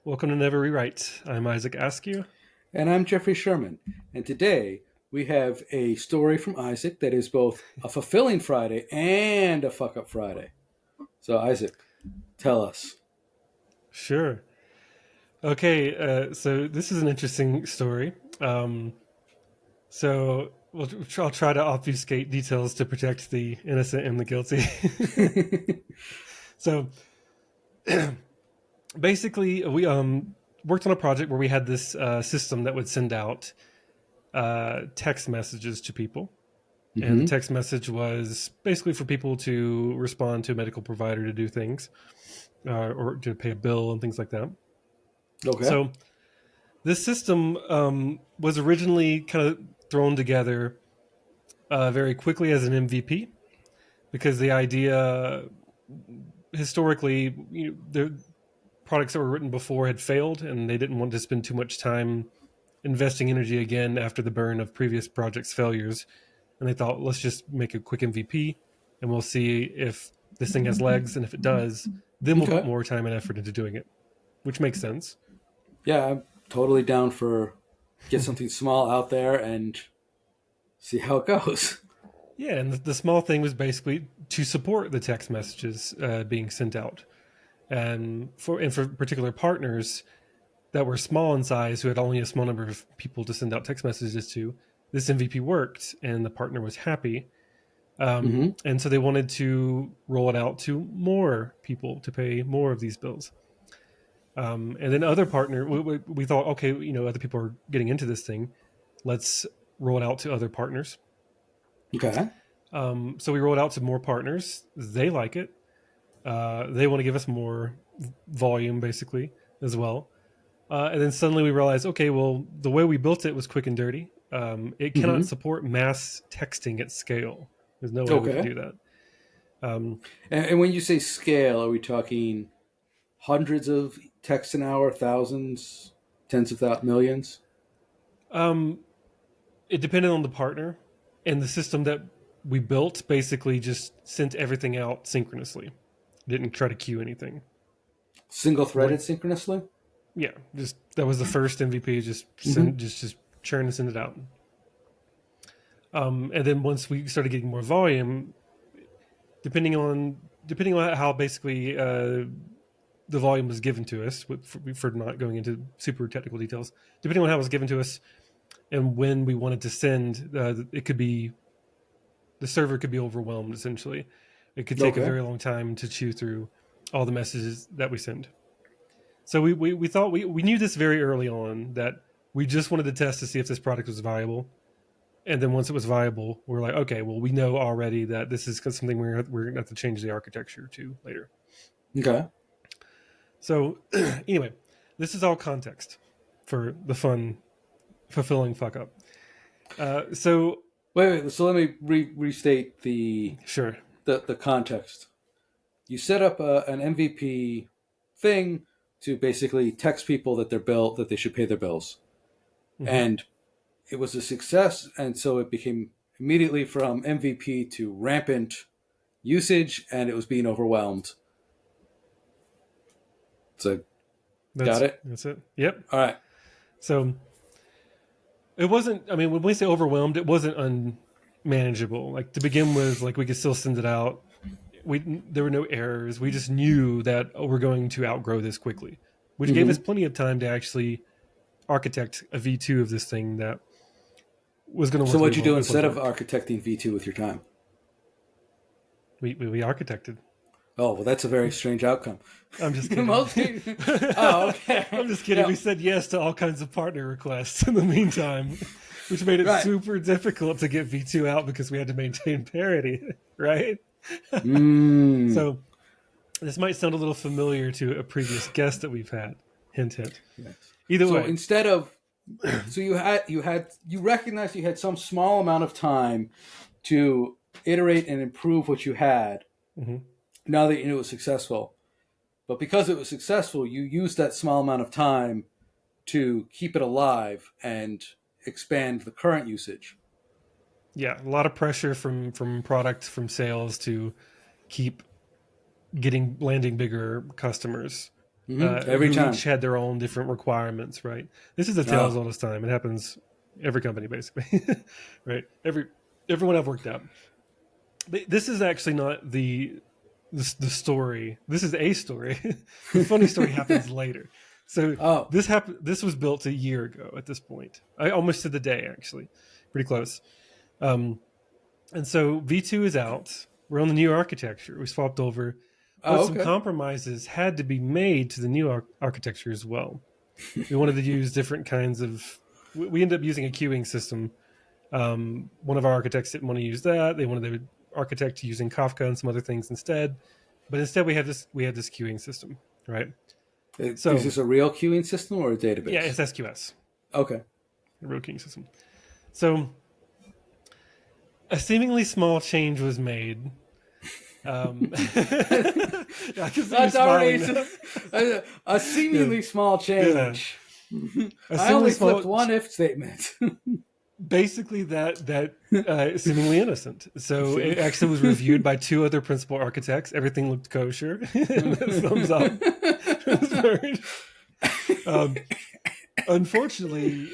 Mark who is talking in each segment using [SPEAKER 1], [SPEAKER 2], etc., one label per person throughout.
[SPEAKER 1] Welcome to Never Rewrite. I'm Isaac Askew.
[SPEAKER 2] And I'm Jeffrey Sherman. And today we have a story from Isaac that is both a fulfilling Friday and a fuck up Friday. So, Isaac, tell us.
[SPEAKER 1] Sure. Okay, so this is an interesting story. I'll try to obfuscate details to protect the innocent and the guilty. So basically, we worked on a project where we had this system that would send out text messages to people. And the
[SPEAKER 2] Mm-hmm.
[SPEAKER 1] text message was basically for people to respond to a medical provider to do things or to pay a bill and things like that.
[SPEAKER 2] Okay.
[SPEAKER 1] So this system was originally kind of thrown together very quickly as an MVP because the idea historically, the products that were written before had failed and they didn't want to spend too much time investing energy again after the burn of previous projects' failures. And they thought, let's just make a quick MVP and we'll see if this thing has legs. And if it does, then we'll put
[SPEAKER 2] Okay.
[SPEAKER 1] more time and effort into doing it, which makes sense.
[SPEAKER 2] Yeah, I'm totally down for get something small out there and see how it goes.
[SPEAKER 1] Yeah, and the small thing was basically to support the text messages being sent out, and for particular partners that were small in size, who had only a small number of people to send out text messages to, this MVP worked, and the partner was happy,
[SPEAKER 2] Mm-hmm.
[SPEAKER 1] and so they wanted to roll it out to more people to pay more of these bills. And then other partner, we thought, okay, other people are getting into this thing, let's roll it out to other partners.
[SPEAKER 2] Okay.
[SPEAKER 1] So we rolled out to more partners. They like it. They want to give us more volume, basically, as well. And then suddenly we realized, okay, well, the way we built it was quick and dirty. It cannot
[SPEAKER 2] Mm-hmm.
[SPEAKER 1] support mass texting at scale. There's no way we could
[SPEAKER 2] Okay.
[SPEAKER 1] do that. Um,
[SPEAKER 2] And when you say scale, are we talking hundreds of texts an hour, thousands, tens of thousands, millions?
[SPEAKER 1] um, it depended on the partner, and the system that we built basically just sent everything out synchronously. Didn't try to queue anything.
[SPEAKER 2] Single
[SPEAKER 1] What?
[SPEAKER 2] threaded synchronously?
[SPEAKER 1] Yeah, just that was the first MVP. Just
[SPEAKER 2] Mm-hmm.
[SPEAKER 1] send, just churn and send it out. And then once we started getting more volume, depending on how basically the volume was given to us, for not going into super technical details, depending on how it was given to us and when we wanted to send, it could be the server could be overwhelmed. Essentially, it could take a
[SPEAKER 2] Okay.
[SPEAKER 1] very long time to chew through all the messages that we send. So we thought we knew this very early on that we just wanted to test to see if this product was viable. And then once it was viable, we're like, okay, well, we know already that this is something we're going to have to change the architecture to later.
[SPEAKER 2] Okay.
[SPEAKER 1] So anyway, this is all context for the fun, fulfilling fuck up. So
[SPEAKER 2] Wait. So let me restate
[SPEAKER 1] sure.
[SPEAKER 2] the context. You set up an MVP thing to basically text people that that they should pay their bills,
[SPEAKER 1] Hmm.
[SPEAKER 2] and it was a success. And so it became immediately from MVP to rampant usage, and it was being overwhelmed. So got it.
[SPEAKER 1] That's it. Yep.
[SPEAKER 2] All right.
[SPEAKER 1] So it wasn't. I mean, when we say overwhelmed, it wasn't unmanageable. Like to begin with, like we could still send it out. There were no errors. We just knew that we're going to outgrow this quickly, which gave us
[SPEAKER 2] Mm-hmm.
[SPEAKER 1] plenty of time to actually architect a V2 of this thing that was going to
[SPEAKER 2] So
[SPEAKER 1] work the way
[SPEAKER 2] what'd you do
[SPEAKER 1] we wanted
[SPEAKER 2] instead
[SPEAKER 1] to
[SPEAKER 2] of
[SPEAKER 1] work.
[SPEAKER 2] architecting V2 with your time?
[SPEAKER 1] We architected.
[SPEAKER 2] Oh, well, that's a very strange outcome.
[SPEAKER 1] I'm just kidding.
[SPEAKER 2] Most people. Oh,
[SPEAKER 1] I'm
[SPEAKER 2] okay.
[SPEAKER 1] just kidding.
[SPEAKER 2] Yeah.
[SPEAKER 1] We said yes to all kinds of partner requests in the meantime, which made it
[SPEAKER 2] Right.
[SPEAKER 1] super difficult to get V2 out because we had to maintain parity, right?
[SPEAKER 2] Mm.
[SPEAKER 1] So this might sound a little familiar to a previous guest that we've had. Hint, hint.
[SPEAKER 2] Yes.
[SPEAKER 1] Either
[SPEAKER 2] So
[SPEAKER 1] way,
[SPEAKER 2] instead of so you recognized you had some small amount of time to iterate and improve what you had
[SPEAKER 1] mhm.
[SPEAKER 2] now that you knew it was successful. But because it was successful, you used that small amount of time to keep it alive and expand the current usage.
[SPEAKER 1] Yeah, a lot of pressure from product, from sales to keep getting landing bigger customers.
[SPEAKER 2] Every
[SPEAKER 1] who
[SPEAKER 2] time.
[SPEAKER 1] each had their own different requirements, right? This is a tale as
[SPEAKER 2] Oh.
[SPEAKER 1] old as time. It happens every company, basically, right? Everyone I've worked at. This is actually not the story. This is a story. The funny story happens later. So
[SPEAKER 2] Oh.
[SPEAKER 1] this happened. This was built a year ago. At this point, I almost to the day, actually, pretty close. Um, and so V2 is out. We're on the new architecture. We swapped over, but
[SPEAKER 2] Oh,
[SPEAKER 1] some
[SPEAKER 2] okay.
[SPEAKER 1] compromises had to be made to the new architecture as well. We wanted to use different kinds of. We ended up using a queuing system. One of our architects didn't want to use that. They wanted the architect using Kafka and some other things instead. But instead, we had this queuing system, right?
[SPEAKER 2] Is
[SPEAKER 1] So
[SPEAKER 2] this a real queuing system or a
[SPEAKER 1] yeah,
[SPEAKER 2] database?
[SPEAKER 1] it's SQS,
[SPEAKER 2] Okay.
[SPEAKER 1] a real queuing system. So a seemingly small change was made. I can see you
[SPEAKER 2] That's already
[SPEAKER 1] smiling now.
[SPEAKER 2] a seemingly small
[SPEAKER 1] Yeah,
[SPEAKER 2] change.
[SPEAKER 1] a
[SPEAKER 2] I
[SPEAKER 1] seemingly
[SPEAKER 2] only flipped
[SPEAKER 1] small.
[SPEAKER 2] one if statement.
[SPEAKER 1] Basically, that seemingly innocent. So it actually was reviewed by two other principal architects. Everything looked kosher. Thumbs up. um, unfortunately,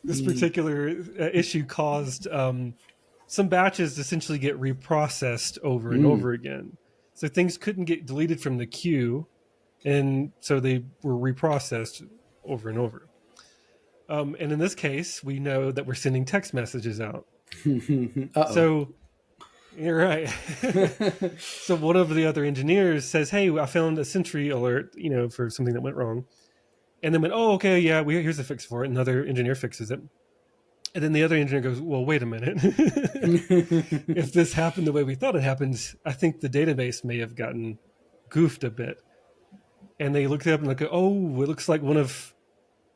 [SPEAKER 1] this particular issue caused some batches to essentially get reprocessed over and over again. So things couldn't get deleted from the queue, and so they were reprocessed over and over. And in this case, we know that we're sending text messages out.
[SPEAKER 2] Uh-oh.
[SPEAKER 1] So you're right. So one of the other engineers says, "Hey, I found a Sentry alert, for something that went wrong." And then went, "Oh, okay, yeah, here's a fix for it." Another engineer fixes it. And then the other engineer goes, "Well, wait a minute. If this happened the way we thought it happened, I think the database may have gotten goofed a bit." And they looked it up and like, "Oh, it looks like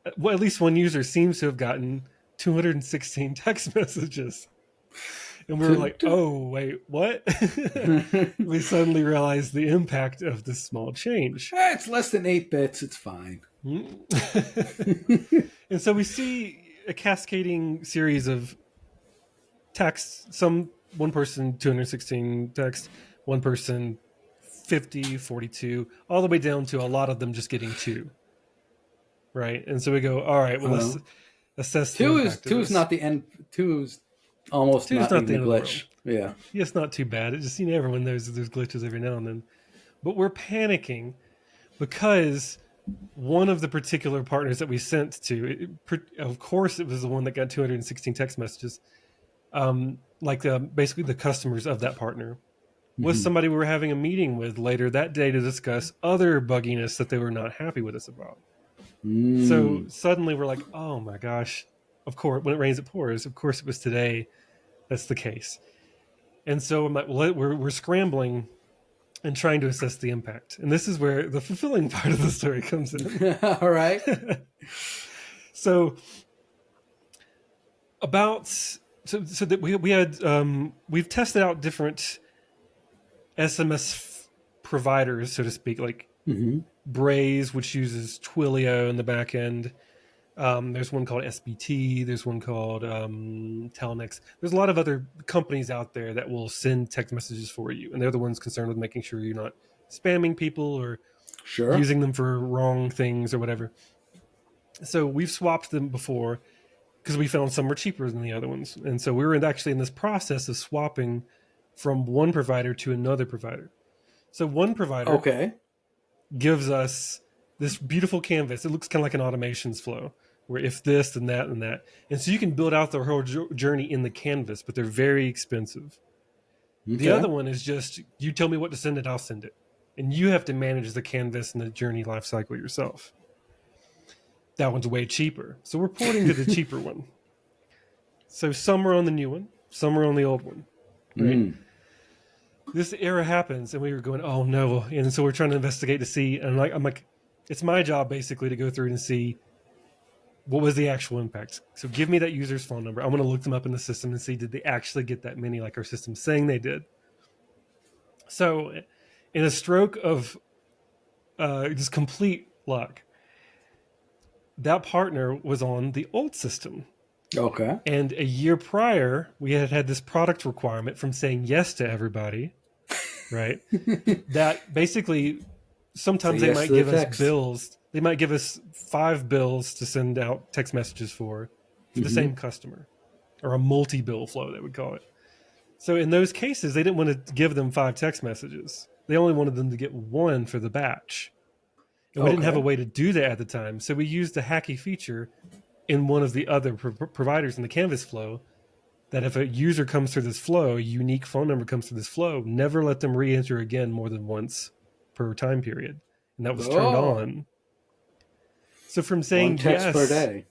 [SPEAKER 1] at least one user seems to have gotten 216 text messages." And we were like, "Oh, wait, what?" We suddenly realized the impact of this small change.
[SPEAKER 2] It's less than 8 bits. It's fine.
[SPEAKER 1] And so we see a cascading series of texts. One person 216 text, one person 50, 42, all the way down to a lot of them just getting 2. Right? And so we go, all right, well, let's assess the impact of this.
[SPEAKER 2] Not the end. 2 is almost
[SPEAKER 1] 2 is
[SPEAKER 2] not
[SPEAKER 1] not
[SPEAKER 2] even
[SPEAKER 1] the
[SPEAKER 2] a
[SPEAKER 1] end of the
[SPEAKER 2] glitch.
[SPEAKER 1] world.
[SPEAKER 2] Yeah.
[SPEAKER 1] Yeah, it's not too bad. It just, everyone knows that there's glitches every now and then. But we're panicking because one of the particular partners that we sent to, of course, it was the one that got 216 text messages, basically the customers of that partner, was somebody we were having a meeting with later that day to discuss other bugginess that they were not happy with us about. So suddenly we're like, oh my gosh, of course, when it rains, it pours. Of course, it was today. That's the case. And so I'm like, well, we're scrambling and trying to assess the impact. And this is where the fulfilling part of the story comes in.
[SPEAKER 2] All right.
[SPEAKER 1] So that we had we've tested out different SMS providers, so to speak, like Braze, which uses Twilio in the back end. There's one called SBT. There's one called Telnex. There's a lot of other companies out there that will send text messages for you, and they're the ones concerned with making sure you're not spamming people or using them for wrong things or whatever. So we've swapped them before because we found some were cheaper than the other ones, and so we were actually in this process of swapping from one provider to another provider. So one provider gives us this beautiful canvas. It looks kind of like an automations flow, where if this and that and that. And so you can build out the whole journey in the canvas, but they're very expensive. Okay. The other one is just, you tell me what to send it, I'll send it. And you have to manage the canvas and the journey lifecycle yourself. That one's way cheaper. So we're porting to the cheaper one. So some are on the new one, some are on the old one. Right? This error happens, and we were going, oh no. And so we're trying to investigate to see, and I'm like, it's my job basically to go through and see what was the actual impact. So give me that user's phone number. I'm going to look them up in the system and see, did they actually get that many like our system's saying they did? So in a stroke of just complete luck, that partner was on the old system.
[SPEAKER 2] Okay.
[SPEAKER 1] And a year prior, we had this product requirement from saying yes to everybody, right? That basically
[SPEAKER 2] Say
[SPEAKER 1] sometimes they
[SPEAKER 2] yes
[SPEAKER 1] might
[SPEAKER 2] to the
[SPEAKER 1] give us
[SPEAKER 2] text.
[SPEAKER 1] bills. They might give us 5 bills to send out text messages for the
[SPEAKER 2] Mm-hmm.
[SPEAKER 1] same customer, or a multi-bill flow, they would call it. So in those cases, they didn't want to give them 5 text messages. They only wanted them to get one for the batch. And we didn't have a
[SPEAKER 2] Okay.
[SPEAKER 1] way to do that at the time. So we used a hacky feature in one of the other providers in the Canvas flow that if a user comes through this flow, a unique phone number comes through this flow, never let them re-enter again more than once per time period. And that was turned
[SPEAKER 2] Oh,
[SPEAKER 1] on. So from
[SPEAKER 2] one
[SPEAKER 1] saying
[SPEAKER 2] text per
[SPEAKER 1] yes
[SPEAKER 2] day.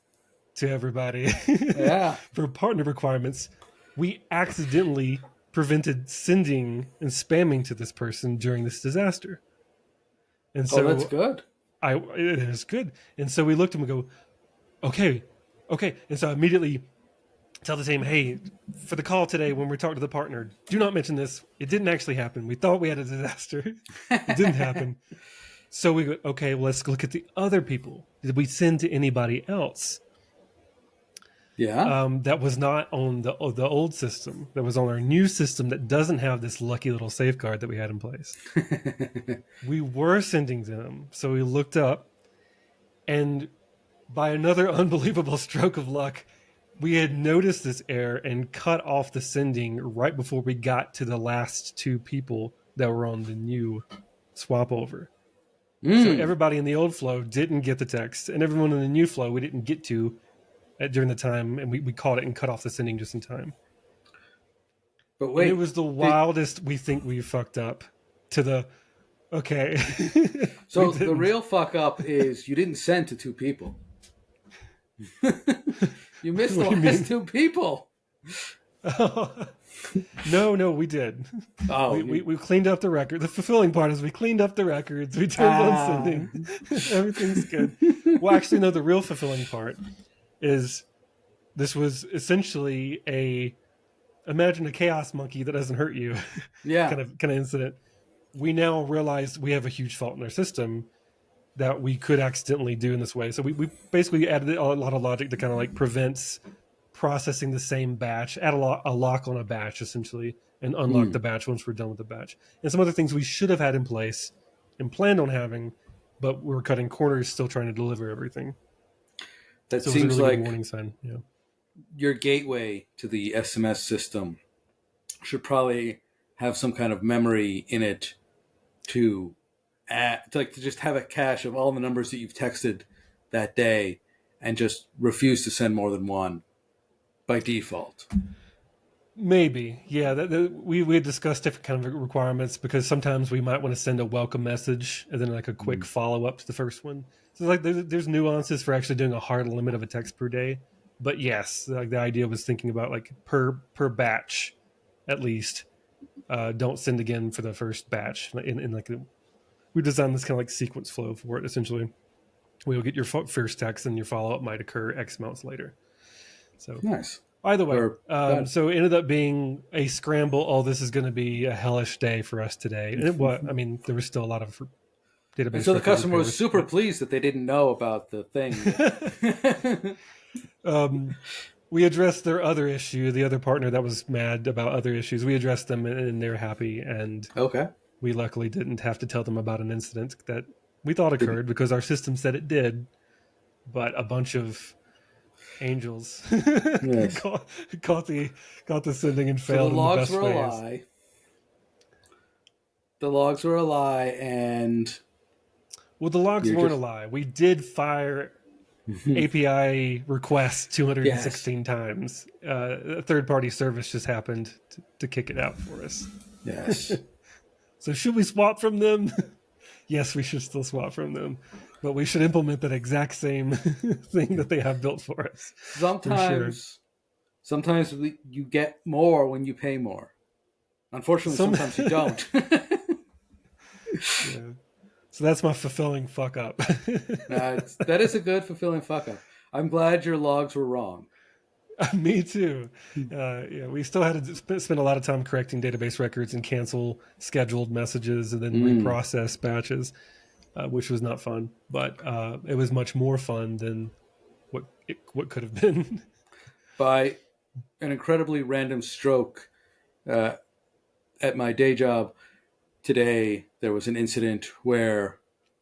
[SPEAKER 1] to everybody
[SPEAKER 2] Yeah.
[SPEAKER 1] for partner requirements, we accidentally prevented sending and spamming to this person during this disaster. And
[SPEAKER 2] Oh, that's
[SPEAKER 1] so
[SPEAKER 2] good.
[SPEAKER 1] it is good. And so we looked and we go, okay, okay. And so I immediately tell the team, hey, for the call today, when we talk to the partner, do not mention this. It didn't actually happen. We thought we had a disaster. It didn't happen. So we go, okay, well, let's look at the other people. Did we send to anybody else?
[SPEAKER 2] Yeah.
[SPEAKER 1] That was not on the old system. That was on our new system that doesn't have this lucky little safeguard that we had in place. We were sending to them. So we looked up, and by another unbelievable stroke of luck, we had noticed this error and cut off the sending right before we got to the last 2 people that were on the new swap over. So
[SPEAKER 2] Mm.
[SPEAKER 1] everybody in the old flow didn't get the text, and everyone in the new flow we didn't get to during the time, and we caught it and cut off the sending just in time.
[SPEAKER 2] But
[SPEAKER 1] And it
[SPEAKER 2] wait,
[SPEAKER 1] was the
[SPEAKER 2] did
[SPEAKER 1] wildest we think we fucked up to the okay. We
[SPEAKER 2] so the
[SPEAKER 1] didn't.
[SPEAKER 2] real fuck up is you didn't send to two people. You missed the
[SPEAKER 1] What do you
[SPEAKER 2] last
[SPEAKER 1] mean?
[SPEAKER 2] two people.
[SPEAKER 1] No, we did.
[SPEAKER 2] Oh,
[SPEAKER 1] We cleaned up the record. The fulfilling part is we cleaned up the records. We turned on
[SPEAKER 2] ah.
[SPEAKER 1] sending. Everything's good. Well, actually, no. The real fulfilling part is this was essentially a imagine a chaos monkey that doesn't hurt you
[SPEAKER 2] Yeah.
[SPEAKER 1] kind of incident. We now realize we have a huge fault in our system that we could accidentally do in this way. So we basically added a lot of logic to kind of like prevents processing the same batch, add a lock on a batch essentially, and unlock
[SPEAKER 2] Mm.
[SPEAKER 1] the batch once we're done with the batch. And some other things we should have had in place and planned on having, but we were cutting corners still trying to deliver everything.
[SPEAKER 2] That
[SPEAKER 1] So it was a
[SPEAKER 2] seems
[SPEAKER 1] really good
[SPEAKER 2] like
[SPEAKER 1] warning sign. Yeah.
[SPEAKER 2] your gateway to the SMS system should probably have some kind of memory in it to to just have a cache of all the numbers that you've texted that day and just refuse to send more than one by default.
[SPEAKER 1] Maybe, yeah. We had discussed different kind of requirements because sometimes we might want to send a welcome message and then like a quick
[SPEAKER 2] Mm.
[SPEAKER 1] follow up to the first one. So like there's nuances for actually doing a hard limit of a text per day, but yes, like the idea was thinking about like per batch, at least. Don't send again for the first batch. In like we designed this kind of like sequence flow for it. Essentially, we'll get your first text and your follow up might occur X amounts later. So
[SPEAKER 2] Nice.
[SPEAKER 1] either way,
[SPEAKER 2] Or good.
[SPEAKER 1] so it ended up being a scramble. Oh, this is going to be a hellish day for us today. And it was, I mean, there was still a lot of
[SPEAKER 2] And
[SPEAKER 1] database
[SPEAKER 2] so the
[SPEAKER 1] record
[SPEAKER 2] customer was
[SPEAKER 1] repairs.
[SPEAKER 2] super pleased that they didn't know about the thing. That...
[SPEAKER 1] We addressed their other issue, the other partner that was mad about other issues. We addressed them and they're happy. And
[SPEAKER 2] Okay.
[SPEAKER 1] we luckily didn't have to tell them about an incident that we thought
[SPEAKER 2] Did,
[SPEAKER 1] occurred because our system said it did. But a bunch of angels
[SPEAKER 2] yes.
[SPEAKER 1] caught, caught the sending and
[SPEAKER 2] So the
[SPEAKER 1] failed in the
[SPEAKER 2] logs
[SPEAKER 1] best
[SPEAKER 2] were a
[SPEAKER 1] ways.
[SPEAKER 2] lie. The logs were a lie, and
[SPEAKER 1] Well, the logs
[SPEAKER 2] you're
[SPEAKER 1] weren't a
[SPEAKER 2] just
[SPEAKER 1] lie. We did fire API requests
[SPEAKER 2] yes,
[SPEAKER 1] 216 times. A third party service just happened to kick it out for us.
[SPEAKER 2] yes.
[SPEAKER 1] So, should we swap from them? Yes, we should still swap from them. But we should implement that exact same thing that they have built for us, for sure.
[SPEAKER 2] Sometimes, sometimes you get more when you pay more. Unfortunately,
[SPEAKER 1] Some,
[SPEAKER 2] sometimes you don't.
[SPEAKER 1] yeah. So that's my fulfilling fuck up.
[SPEAKER 2] That is a good, fulfilling fuck up. I'm glad your logs were wrong.
[SPEAKER 1] Me too. Yeah, we still had to spend a lot of time correcting database records and cancel scheduled messages and then
[SPEAKER 2] Mm.
[SPEAKER 1] reprocess batches, which was not fun. But it was much more fun than what could have been.
[SPEAKER 2] By an incredibly random stroke, uh, at my day job today, there was an incident where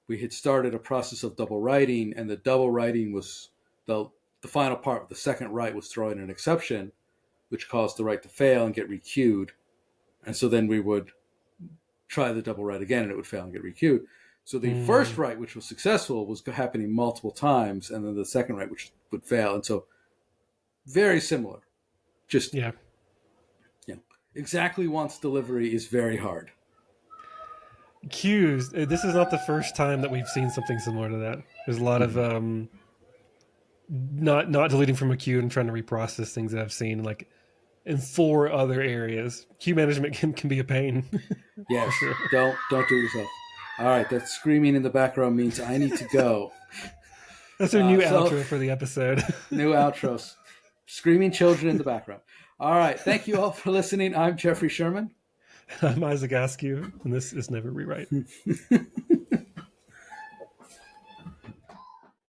[SPEAKER 2] we had started a process of double writing, and the double writing was the final part. The second write was throwing an exception, which caused the write to fail and get requeued. And so then we would try the double write again, and it would fail and get requeued. So the first write, which was successful, was happening multiple times, and then the second write, which would fail. And so very similar. Just
[SPEAKER 1] Yeah.
[SPEAKER 2] Exactly once delivery is very hard.
[SPEAKER 1] Queues. This is not the first time that we've seen something similar to that. There's a lot of not deleting from a queue and trying to reprocess things that I've seen like in 4 other areas. Queue management can be a pain.
[SPEAKER 2] Yes,
[SPEAKER 1] sure.
[SPEAKER 2] don't do it yourself. All right, that screaming in the background means I need to go.
[SPEAKER 1] That's our new outro for the episode.
[SPEAKER 2] New outros. Screaming children in the background. All right, thank you all for listening. I'm Jeffrey Sherman.
[SPEAKER 1] I'm Isaac Askew, and this is Never Rewrite.